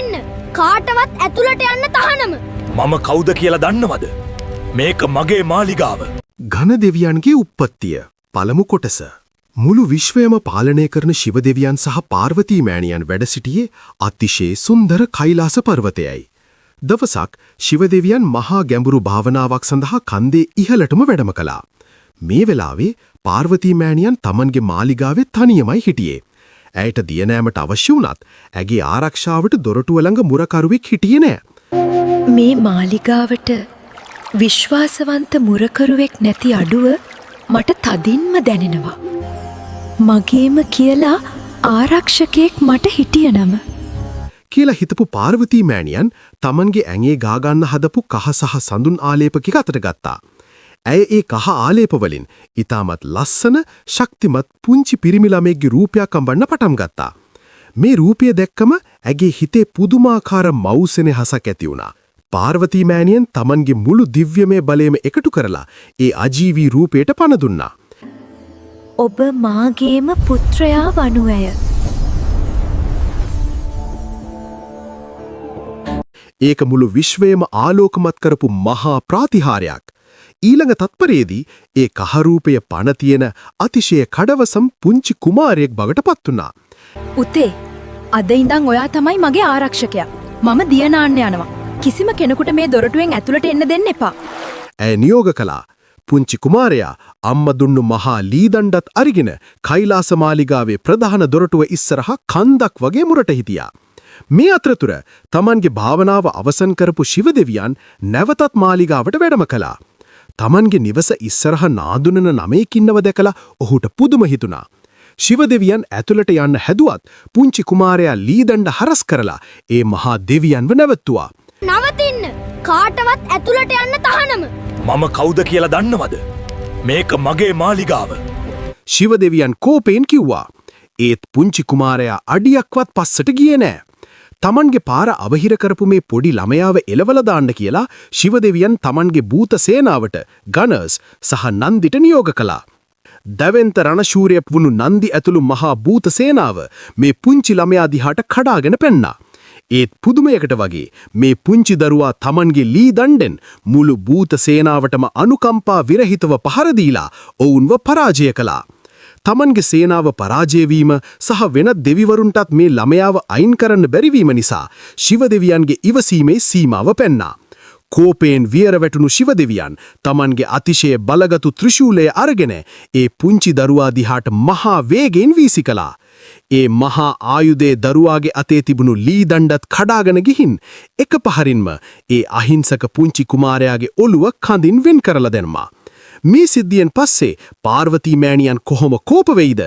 නවතින්න. කාටවත් ඇතුළට යන්න තහනම. මම කවුද කියලා දන්නවද? මේක මගේ මාලිගාව. ඝන දෙවියන්ගේ උප්පත්තිය පළමු කොටස. මුළු විශ්වයම පාලනය කරන ශිව දෙවියන් සහ පාර්වතී මෑණියන් වැඩ සිටියේ අතිශය සුන්දර කෛලාස පර්වතයයි. දවසක් ශිව දෙවියන් මහා ගැඹුරු භාවනාවක් සඳහා කන්දේ ඉහළටම වැඩම කළා. මේ වෙලාවේ පාර්වතී මෑණියන් තමන්ගේ මාලිගාවේ තනියමයි හිටියේ. ඇයට දියනෑමට අවශ්‍ය වුණත් ඇගේ ආරක්ෂාවට දොරටුව ළඟ මුරකරුවෙක් හිටියේ නෑ. මේ මාලිගාවට විශ්වාසවන්ත මුරකරුවෙක් නැති අඩුව මට තදින්ම දැනෙනවා. මගේම කියලා ආරක්ෂකයෙක් මට හිටිය නම. කියලා හිතපු පාර්වතී මෑණියන් තමන්ගේ ඇඟේ ගාගන්න හදපු කහ සහ සඳුන් ආලේපකෙක අතට ගත්තා. ඇය ඒ කහ ආලේපවලින් ඊටමත් ලස්සන ශක්තිමත් පුංචි පිරිමි ළමෙක්ගේ රූපයක් අඹන්න පටන් ගත්තා. මේ රූපය දැක්කම ඇගේ හිතේ පුදුමාකාර මවුසෙනෙහසක් ඇති වුණා. පාර්වතී මෑණියන් තමන්ගේ මුළු දිව්‍යමය බලයම එකතු කරලා ඒ අජීවී රූපයට පණ දුන්නා. ඔබ මාගේම පුත්‍රයා වනු ඇය. ඒක මුළු විශ්වයම ආලෝකමත් කරපු මහා ප්‍රාතිහාර්යයක්. ඊළඟ තත්පරයේදී ඒ කහරූපය පණ තියෙන අතිශය කඩවසම් පුංචි කුමාරයෙක් බවට පත් වුණා. උතේ, අද ඉඳන් ඔයා තමයි මගේ ආරක්ෂකයා. මම දියනාන්න යනවා. කිසිම කෙනෙකුට මේ දොරටුවෙන් ඇතුළට එන්න දෙන්න එපා. ඇය නියෝග කළා. පුංචි කුමාරයා අම්මා දුන්නු මහා ලී දණ්ඩත් අරගෙන කෛලාස මාලිගාවේ ප්‍රධාන දොරටුව ඉස්සරහා කන්දක් වගේ මුරට හිටියා. මේ අතරතුර තමන්ගේ භාවනාව අවසන් කරපු ශිව දෙවියන් නැවතත් මාලිගාවට වැඩම කළා. තමන්ගේ නිවස ඉස්සරහ නාදුනන නමෙක් ඉන්නව දැකලා ඔහුට පුදුම හිතුණා. ශිව දෙවියන් ඇතුළට යන්න හැදුවත් පුංචි කුමාරයා ලී දණ්ඩ හරස් කරලා ඒ මහා දෙවියන්ව නැවතුවා. නවතින්න. කාටවත් ඇතුළට යන්න තහනම. මම කවුද කියලා දන්නවද? මේක මගේ මාලිගාව. ශිව දෙවියන් කෝපයෙන් කිව්වා. ඒත් පුංචි කුමාරයා අඩියක්වත් පස්සට ගියේ නෑ. තමන්ගේ පාර අවහිර කරපු මේ පොඩි ළමයාව එලවලා දාන්න කියලා ශිව දෙවියන් තමන්ගේ භූත සේනාවට ගනර්ස් සහ නන්දිට නියෝග කළා. දවෙන්ත රණශූරයෙක් වුණු නන්දි ඇතුළු මහා භූත සේනාව මේ පුංචි ළමයා දිහාට කඩාගෙන පැන්නා. ඒත් පුදුමයකට වගේ මේ පුංචි දරුවා තමන්ගේ ලී දණ්ඩෙන් මුළු භූත සේනාවටම අනුකම්පා විරහිතව පහර දීලා ඔවුන්ව පරාජය කළා. තමන්ගේ සේනාව පරාජය වීම සහ වෙනත් දෙවිවරුන්ටත් මේ ළමයාව අයින් කරන්න බැරි වීම නිසා ශිව දෙවියන්ගේ ඉවසීමේ සීමාව පැන්නා. කෝපයෙන් වියර වැටුණු ශිව දෙවියන් තමන්ගේ අතිශය බලගතු ත්‍රිශූලය අරගෙන ඒ පුංචි දරුවා දිහාට මහා වේගෙන් වීසි කළා. ඒ මහා ආයුධයේ දරුවාගේ අතේ තිබුණු ලී දණ්ඩත් කඩාගෙන ගිහින් එක පහරින්ම ඒ අහිංසක පුංචි කුමාරයාගේ ඔළුව කඳින් වෙන් කරලා දැම්මා. මේ සිද්ධියෙන් පස්සේ පාර්වතී මෑණියන් කොහොම කෝප වෙයිද?